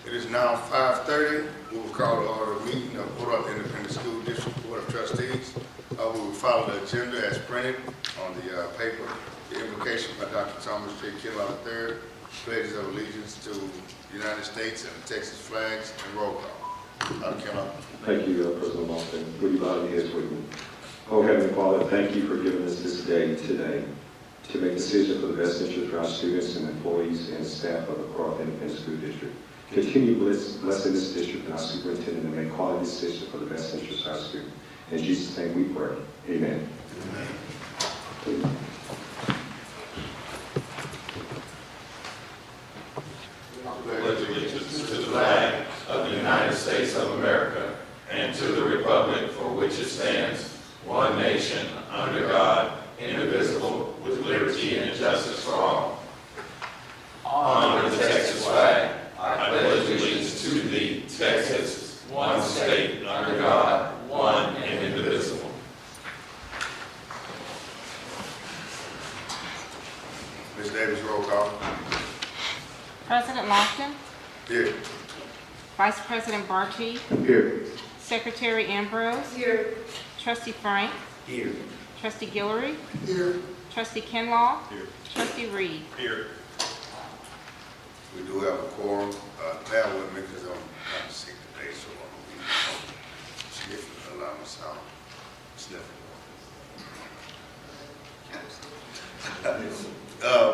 It is now 5:30. We will call the order of meeting of Port Arthur Independent School District Board of Trustees. We will follow the agenda as printed on the paper. The invocation by Dr. Thomas J. Kinlaw III, pledges of allegiance to the United States and the Texas flags, and roll call. Dr. Kinlaw. Thank you, President Lawson. Would you bow your heads with me? Oh, Heavenly Father, thank you for giving us this day today to make decisions for the best interest of our students and employees and staff of the Port Arthur Independent School District. Continue blessing this district and our superintendent and make quality decisions for the best interest of our students. In Jesus' name we pray. Amen. Amen. Pledge allegiance to the flag of the United States of America and to the republic for which it stands, one nation, under God, indivisible, with liberty and justice for all. Honor the Texas flag. I pledge allegiance to thee, Texas, one state, under God, one and indivisible. Ms. Davis, roll call. President Lofton, Here. Vice President Barchi, Here. Secretary Ambrose, Here. Trustee Frank, Here. Trustee Guillory, Here. Trustee Kinlaw, Here. Trustee Reed. Here. We do have a quorum. Bear with me because I'm not sick today, so I'm going to be sniffing a lot of sound. Sniffing.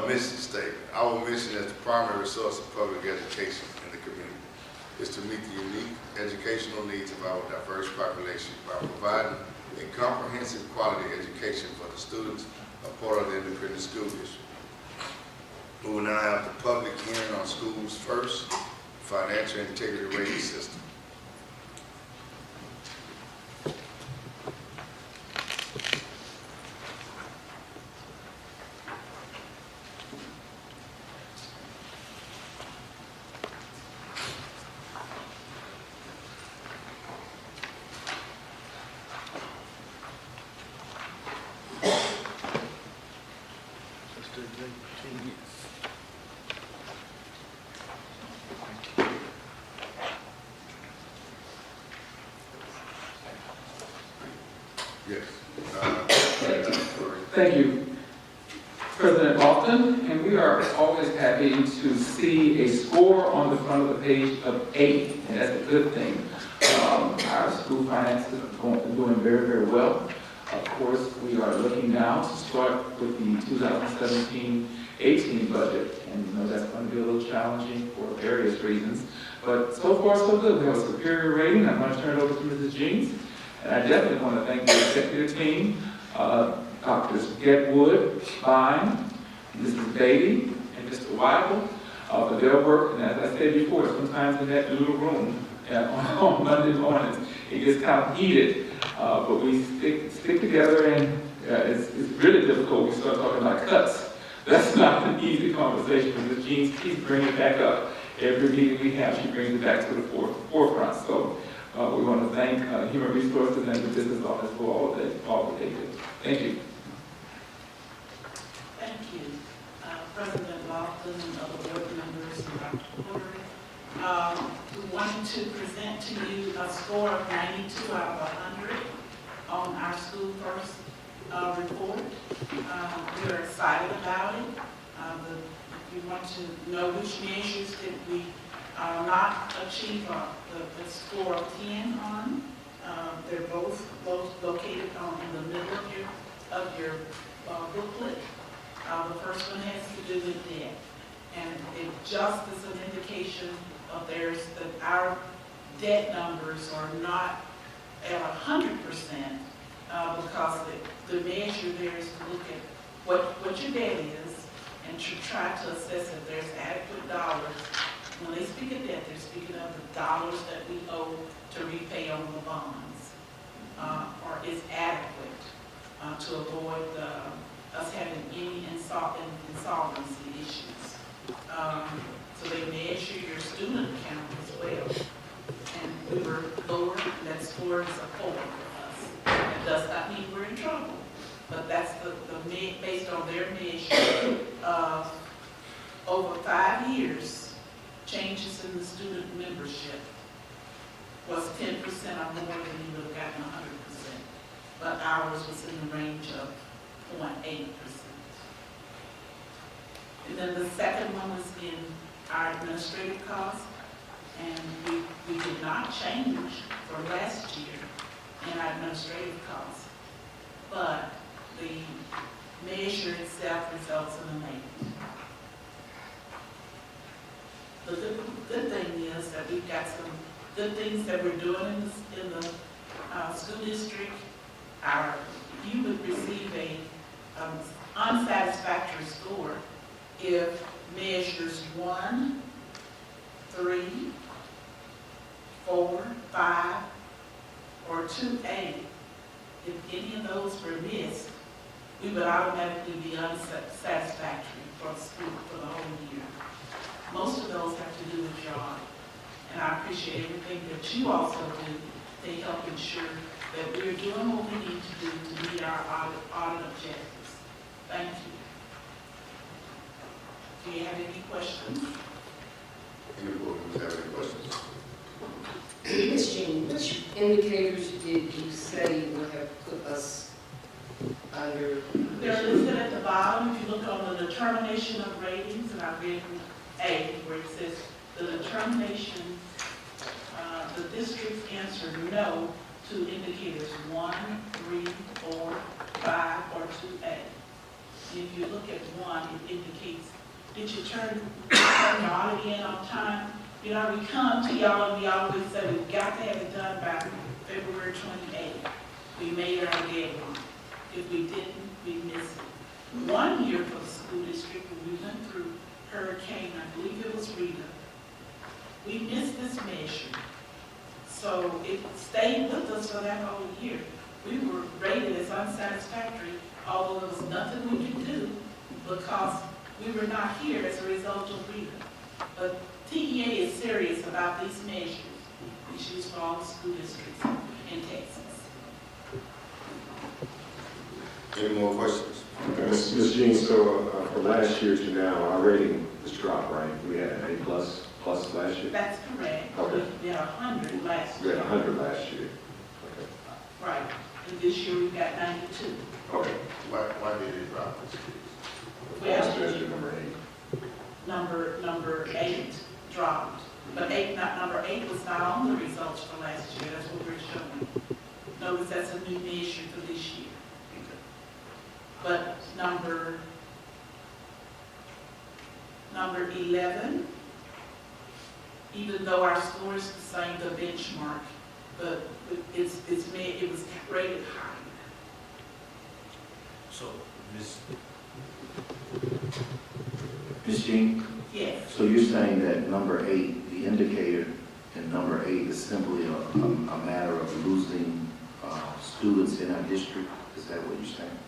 Mission statement. Our mission as the primary source of public education in the community is to meet the unique educational needs of our diverse population by providing a comprehensive quality education for the students of Port Arthur Independent School District. We will now have the public hearing on schools first, financial integrity rating system. Yes. Thank you, President Lofton, and we are always happy to see a score on the front of the page of 8, and that's a good thing. Our school finances are doing very, very well. Of course, we are looking now to start with the 2017-18 budget, and you know that's going to be a little challenging for various reasons, but so far so good. We have a superior rating. I'm going to turn it over to Mrs. Jeans. And I definitely want to thank the executive team, Drs. Getwood, Vine, Mrs. Beatty, and Mr. Weibel, for their work. And as I said before, sometimes in that little room on Monday mornings, it gets kind of heated. But we stick together, and it's really difficult. We start talking about cuts. That's not an easy conversation. Mrs. Jeans keeps bringing it back up. Every meeting we have, she brings it back to the forefront. So. We want to thank Human Resources and the Business Office for all that they do. Thank you. Thank you, President Lofton and other board members and Dr. Porter. We wanted to present to you a score of 92 out of 100 on our School First report. We are excited about it. If you want to know which measures that we not achieve the score of 10 on. They're both located in the middle of your booklet. The first one has to do with debt. And it just is an indication of theirs that our debt numbers are not at 100% because the measure there is to look at what your debt is and to try to assess if there's adequate dollars. When they speak of debt, they're speaking of the dollars that we owe to repay on the bonds, or is adequate to avoid us having any insolvency issues. So they measure your student account as well. And we were lower, and that score is a 4 for us. It does not mean we're in trouble, but that's based on their measure of over 5 years, changes in the student membership was 10% or more, then you would have gotten 100%. But ours was in the range of 0.8%. And then the second one was in our administrative costs, and we did not change for last year in our administrative costs, but the measure itself results in a maintenance. The good thing is that we've got some good things that we're doing in the school district. You would receive a unsatisfactory score if measures 1, 3, 4, 5, or 2A, if any of those were missed, we would automatically be unsatisfactory for the school for the whole year. Most of those have to do with y'all, and I appreciate everything that you also do to help ensure that we're doing what we need to do to meet our audit objectives. Thank you. Do you have any questions? Any board members have any questions? Ms. Jean, which indicators did you say would have put us under? They're listed at the bottom. If you look on the determination of ratings, and I've written A, where it says the determination, the district answered no to indicators 1, 3, 4, 5, or 2A. And if you look at 1, it indicates, did you turn your audit in on time? You know, we come to y'all and we always say we've got to have it done by February 28th. We made our deadline. If we didn't, we missed it. One year for the school district, when we went through Hurricane, I believe it was Rita, we missed this measure. So it stayed with us for that whole year. We were rated as unsatisfactory, although there was nothing we could do because we were not here as a result of Rita. But TEA is serious about these measures, issues for all the school districts in Texas. Any more questions? Ms. Jean, so from last year to now, our rating has dropped, right? We had an A plus last year? That's correct. Okay. We had 100 last We year. had 100 last year. Okay. Right. And this year we've got 92. Okay. Why did it drop? Last Well, measure, number 8. number 8 dropped. But number 8 was not on the results for last year. That's what we're showing. Notice that's a new measure for this year. But number 11, even though our score is the same, the benchmark, but it was rated higher. So, Ms. Jean, Yes. so you're saying that number 8, the indicator in number 8 is simply a matter of losing students in our district? Is that what you're saying?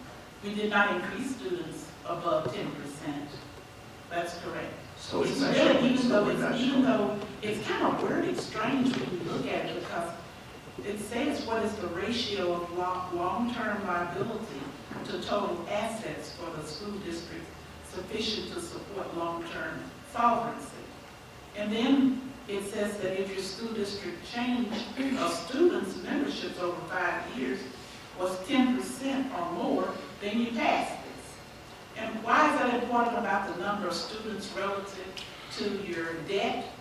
We did not increase students above 10%. That's correct. So it's It's not really, showing, even so we're not though showing. it's kind of worded strange when you look at it, because it says what is the ratio of long-term liability to total assets for the school district sufficient to support long-term solvency. And then it says that if your school district change of students' memberships over 5 years was 10% or more, then you pass this. And why is that important about the number of students relative to your debt?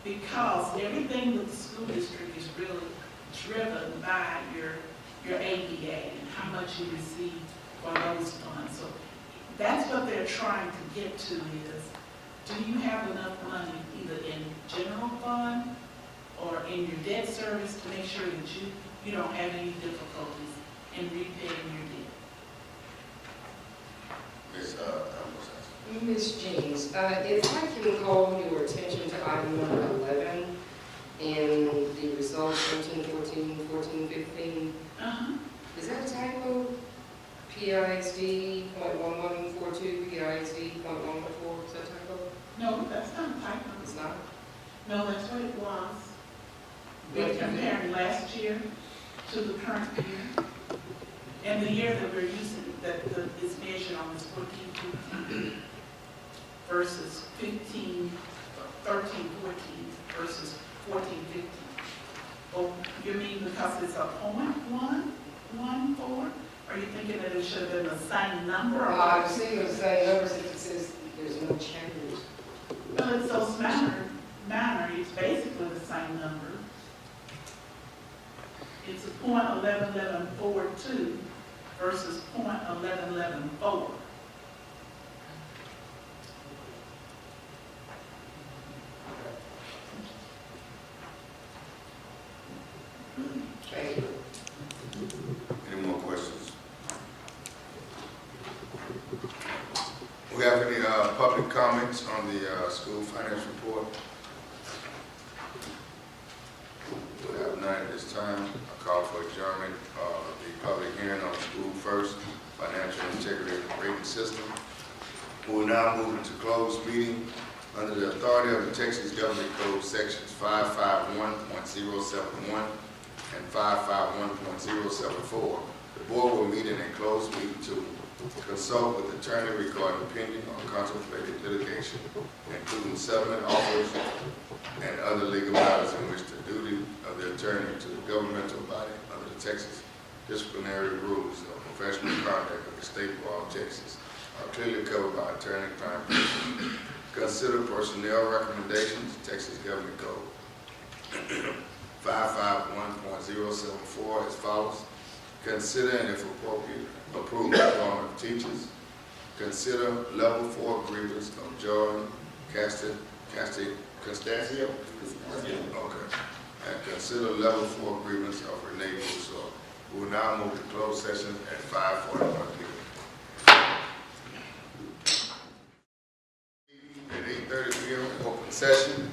Because everything with the school district is really driven by your ADA and how much you receive for those funds. So that's what they're trying to get to is, do you have enough money either in general fund or in your debt service to make sure that you don't have any difficulties in repaying your debt? Ms. Jeans, if I can call your attention to item number 11 and the results 13, 14, 14, 15, is that a typo? PISD .1142, PISD .114, is that a typo? No, that's not a typo. It's not? No, that's what it was. We're comparing last year to the current year. And the year that we're using, that is measured on is 14, 15 versus 15, 13, 14 versus because it's a .114? Are you thinking that it should have been the same number? Or I'm seeing the same numbers if it says there's no change. well, it's those manner, it's basically the same number. It's a .111142 versus .1114. Thank you. Any more questions? We have any public comments on the school finance report? We have none at this time. I call for adjournment of the public hearing on the school first financial integrity rating system. We will now move into closed meeting under the authority of the Texas Government Code sections 551.071 and 551.074. The board will meet in a closed meeting to consult with attorney regarding pending or contemplated litigation, including settlement offers and other legal matters in which the duty of the attorney to the governmental body under the Texas disciplinary rules of professional conduct of the State Bar of Texas are clearly covered by attorney-client privilege. Consider personnel recommendations, Texas Government Code 551.074 as follows. Consider and if appropriate, approve employment of teachers. Consider level 4 agreements of Jordan Castasio. Okay. And consider level 4 agreements of Renee Rousseau. We will now move to closed session at 5:41 p.m. At 8:30 p.m. open session.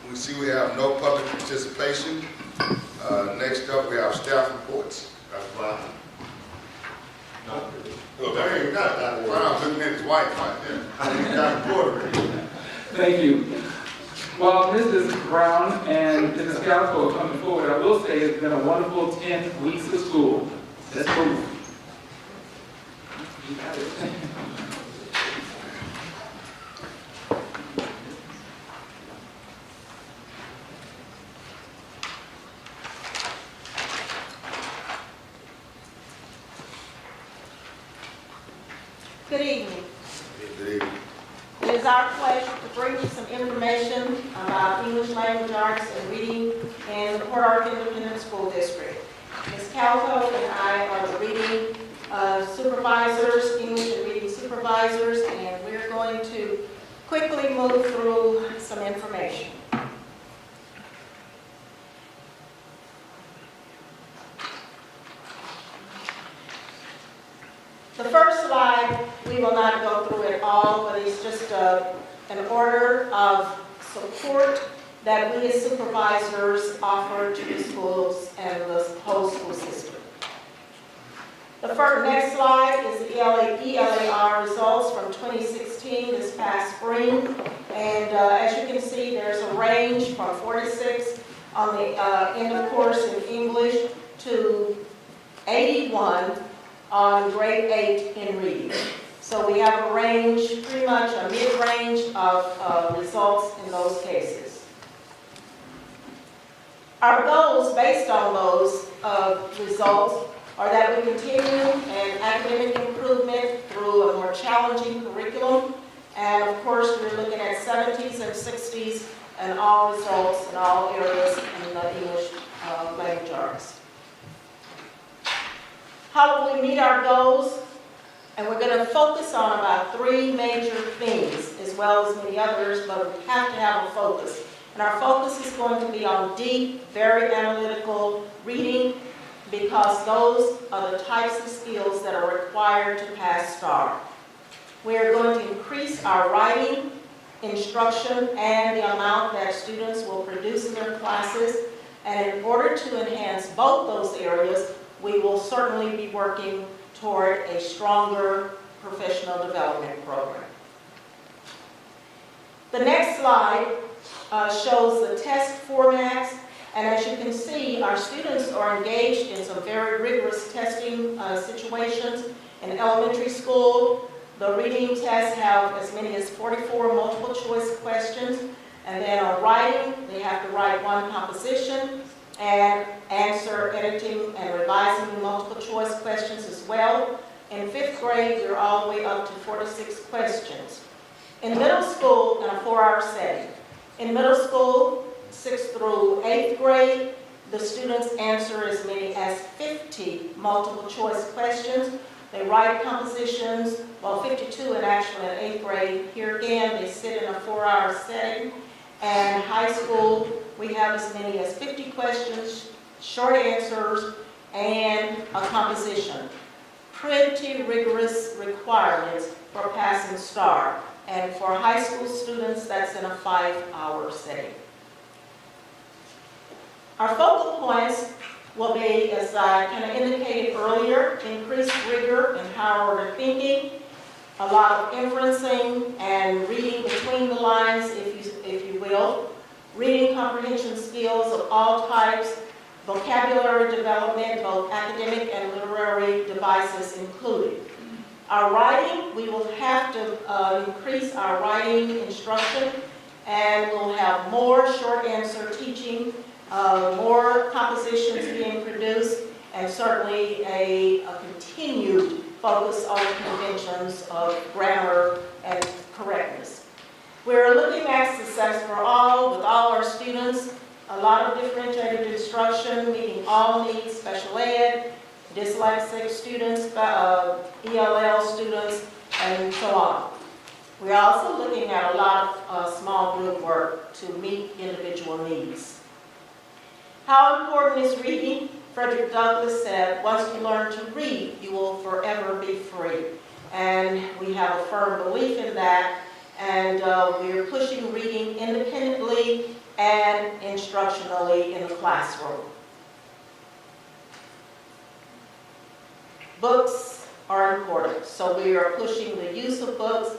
We see we have no public participation. Next up, we have staff reports. Dr. Brown. Oh, there you got Dr. Brown looking at his wife right there. Dr. Porter. Thank you. While Mrs. Brown and Mrs. Calico are coming forward, I will say it's been a wonderful 10 weeks of school. Let's move. You got it. Good evening. Good evening. It is our pleasure to bring you some information about English language arts and reading in the Port Arthur Independent School District. Ms. Calco and I are the reading supervisors, English and reading supervisors, and we're going to quickly move through some information. The first slide, we will not go through it all, but it's just an order of support that we as supervisors offer to the schools and the whole school system. The next slide is the ELAR results from 2016, this past spring. And as you can see, there's a range from 46 on the end of course in English to 81 on grade 8 in reading. So we have a range, pretty much a mid-range of results in those cases. Our goals based on those results are that we continue an academic improvement through a more challenging curriculum. And of course, we're looking at 70s and 60s and all results in all areas in the English language arts. How will we meet our goals? And we're going to focus on about 3 major themes, as well as many others, but we have to have a focus. And our focus is going to be on deep, very analytical reading, because those are the types of skills that are required to pass STAR. We are going to increase our writing, instruction, and the amount that students will produce in their classes. And in order to enhance both those areas, we will certainly be working toward a stronger professional development program. The next slide shows the test formats, and as you can see, our students are engaged in some very rigorous testing situations. In elementary school, the reading tests have as many as 44 multiple choice questions, and then on writing, they have to write 1 composition, and answer, editing, and revising multiple choice questions as well. In 5th grade, we're all the way up to 46 questions. In middle school, in a 4-hour setting. In middle school, 6th through 8th grade, the students answer as many as 50 multiple choice questions. They write compositions, well, 52 in actually in 8th grade. Here again, they sit in a 4-hour setting. And high school, we have as many as 50 questions, short answers, and a composition. Pretty rigorous requirements for passing STAR. And for high school students, that's in a 5-hour setting. Our focal points will be, as I kind of indicated earlier, increased rigor and power thinking, a lot of inferencing and reading between the lines, if you will, reading comprehension skills of all types, vocabulary development, both academic and literary devices included. Our writing, we will have to increase our writing instruction, and we'll have more short answer teaching, more compositions being produced, and certainly a continued focus on conventions of grammar and correctness. We're looking at success for all, with all our students, a lot of differentiated instruction, meeting all needs, special ed, dyslexic students, ELL students, and so on. We're also looking at a lot of small group work to meet individual needs. How important is reading? Frederick Douglass said, once you learn to read, you will forever be free. And we have a firm belief in that, and we're pushing reading independently and instructionally in the classroom. Books are important, so we are pushing the use of books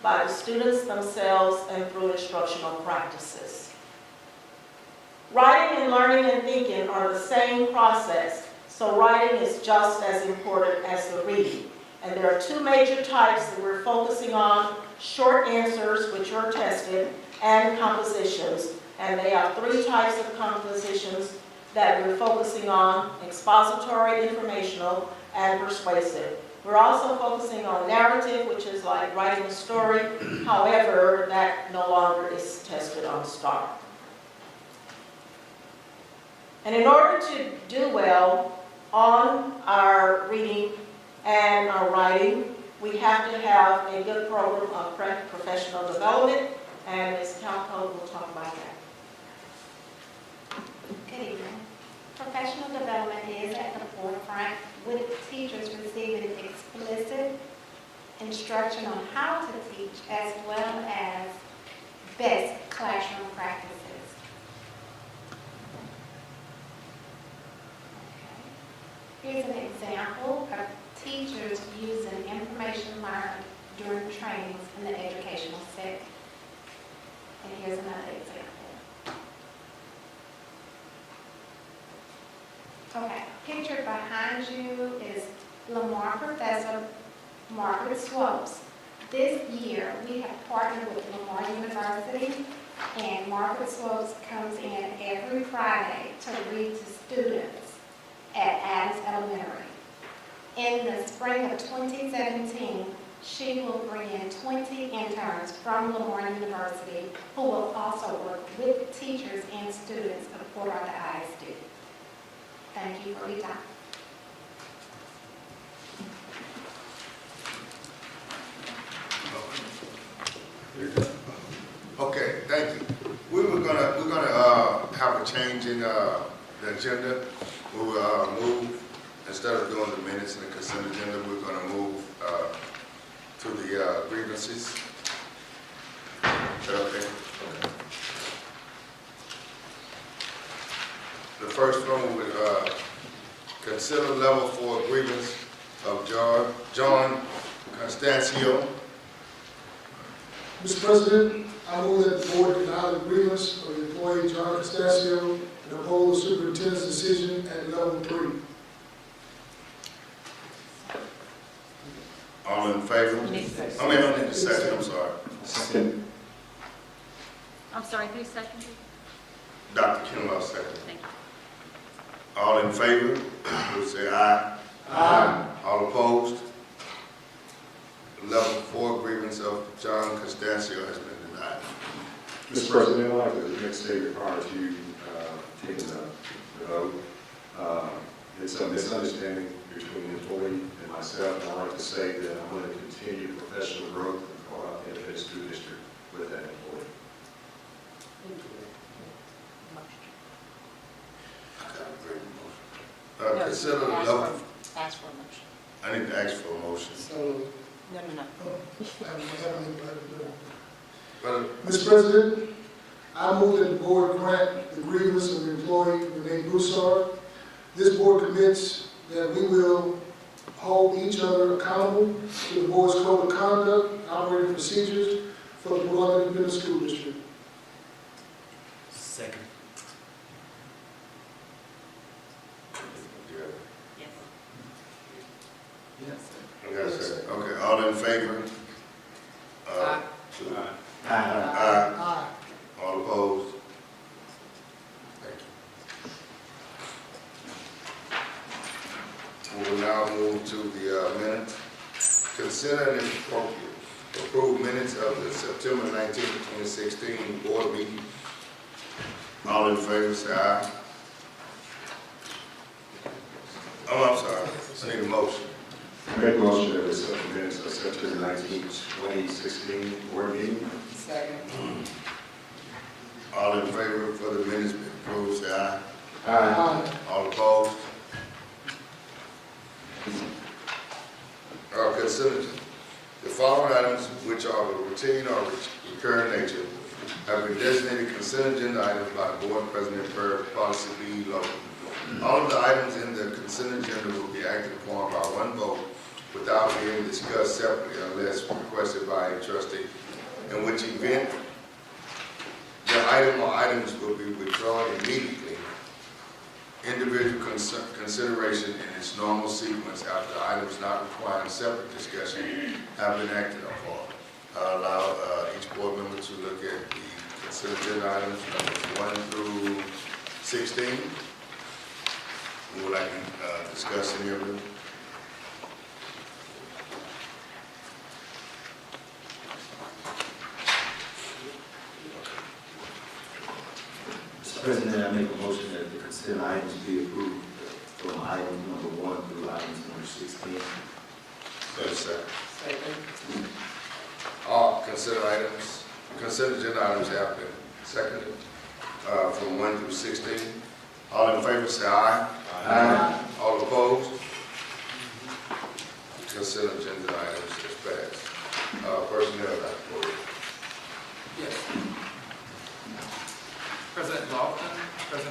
by the students themselves and through instructional practices. Writing and learning and thinking are the same process, so writing is just as important as the reading. And there are 2 major types that we're focusing on: short answers, which are tested, and compositions. And they are 3 types of compositions that we're focusing on: expository, informational, and persuasive. We're also focusing on narrative, which is like writing a story. However, that no longer is tested on STAR. And in order to do well on our reading and our writing, we have to have a good program of professional development, and Ms. Calco will talk about that. Good evening. Professional development is at the forefront, with teachers receiving explicit instruction on how to teach, as well as best classroom practices. Here's an example of teachers using information learned during trainings in the educational setting. And here's another example. Okay, pictured behind you is Lamar Professor Margaret Swopes. This year, we have partnered with Lamar University, and Margaret Swopes comes in every Friday to read to students at Adams Elementary. In the spring of 2017, she will bring in 20 interns from Lamar University who will also work with teachers and students of Port Arthur ISD. Thank you for your time. Okay, thank you. We're gonna have a change in the agenda. We will move, instead of doing the minutes and the consent agenda, we're gonna move to the grievances. Is that okay? Okay. The first one would consider level 4 grievance of John Constancio. Mr. President, I move that the board deny the grievance of the employee John Constancio and uphold the superintendent's decision at level 3. All in favor? I need a second, I'm sorry. Second. I'm sorry, who seconded? Dr. Kinlaw, second. Thank you. All in favor, will say aye. Aye. All opposed? 11-4 grievance of John Constancio has been denied. Mr. President, I'd like to make a statement prior to taking the vote. It's a misunderstanding between the employee and myself, and I'd like to say that I'm going to continue professional growth in the school district with that employee. I got a great motion. Consider the level, Ask for a motion. I need to ask for a motion. So, No. Mr. President, I move that the board grant the grievance of the employee Renee Broussard. This board commits that we will hold each other accountable to the board's code of conduct, operating procedures for the Broad Independent School District. Second. Yeah. Yes. Yes. Yes, sir. Okay, all in favor? Aye. Aye. All opposed? Thank you. We will now move to the minutes. Consider and if appropriate, approve minutes of the September 19, 2016 board meeting. All in favor, say aye. Oh, I'm sorry. I need a motion. I make a motion that we accept the minutes of September 19, 2016 board meeting. second. All in favor for the minutes being approved, say aye. Aye. All opposed? Consider the following items, which are of routine or recurring nature, have been designated consent agenda items by the board president per policy B local. All of the items in the consent agenda will be acted upon by one vote without being discussed separately unless requested by a trustee, in which event the item or items will be withdrawn immediately. Individual consideration in its normal sequence after items not requiring separate discussion have been acted upon. I'll allow each board member to look at the consent agenda items numbers 1 through 16. Would like to discuss any of them? Mr. President, I make a motion that the consent items be approved from item number 1 through items number 16. Yes, sir. Second. All consent agenda items have been seconded from 1 through 16. All in favor say aye. Aye. All opposed? Consent agenda items is passed. Personnel report. Yes. President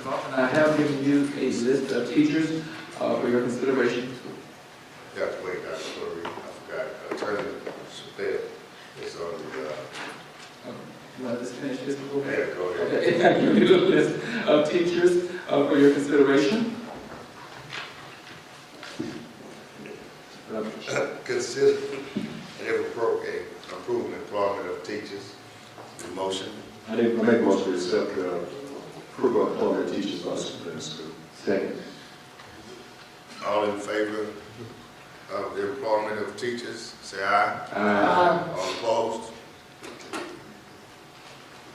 Lofton, I have given you a list of teachers for your consideration. You have to wait, Dr. Corey. I forgot. Attorney Chappelle is on the, You want to just finish this before? yeah, go ahead. Okay, I give you a list of teachers for your consideration. Consider and if appropriate, approve employment of teachers. The motion. I make a motion to accept the approval of employment of teachers by the superintendent of school. Second. All in favor of the employment of teachers, say aye. Aye. All opposed?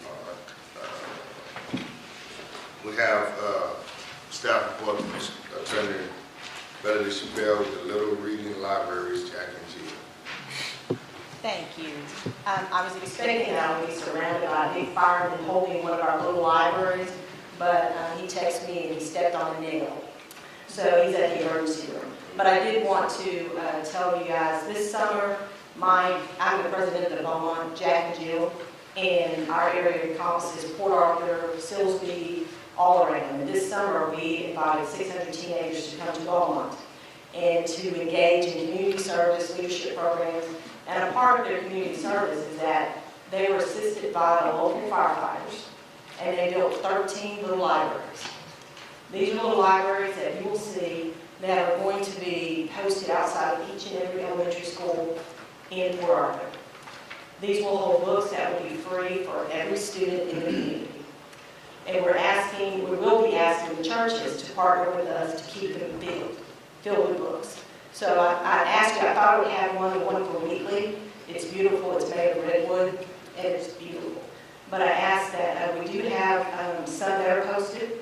All right. We have staff report from Attorney Beverly Chappelle with the Little Reading Libraries, Jack and Jill. Thank you. I was expecting that I would be surrounded by a big fireman holding one of our little libraries, but he texted me and he stepped on a nail. So he's at the emergency room. But I did want to tell you guys, this summer, I'm the president of Beaumont, Jack and Jill, and our area encompasses Port Arthur, Silsbee, all around. And this summer, we invited 600 teenagers to come to Beaumont and to engage in community service, leadership programs. And a part of their community service is that they were assisted by the local firefighters, and they built 13 little libraries. These are little libraries that you will see that are going to be posted outside of each and every elementary school in Port Arthur. These will hold books that will be free for every student in the community. And we will be asking asking the churches to partner with us to keep them filled with books. So I asked you, I thought we had one for weekly. It's beautiful, it's made of redwood, and it's beautiful. But I asked that, we do have some that are posted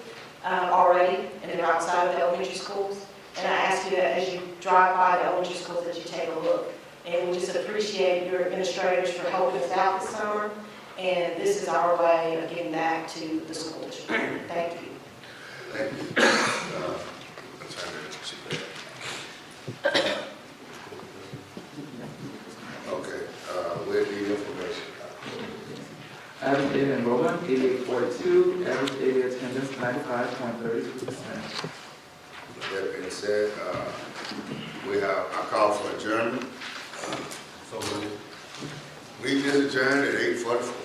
already, and they're outside of the elementary schools. And I asked you that as you drive by the elementary schools that you take a look. And we just appreciate your administrators for helping us out this summer. And this is our way of getting back to the school district. Thank you. Thank you. Okay, where the information? Average daily enrollment, 8842, average daily attendance, 95.32%. That being said, we have, I call for adjournment. So meeting is adjourned at 8:44.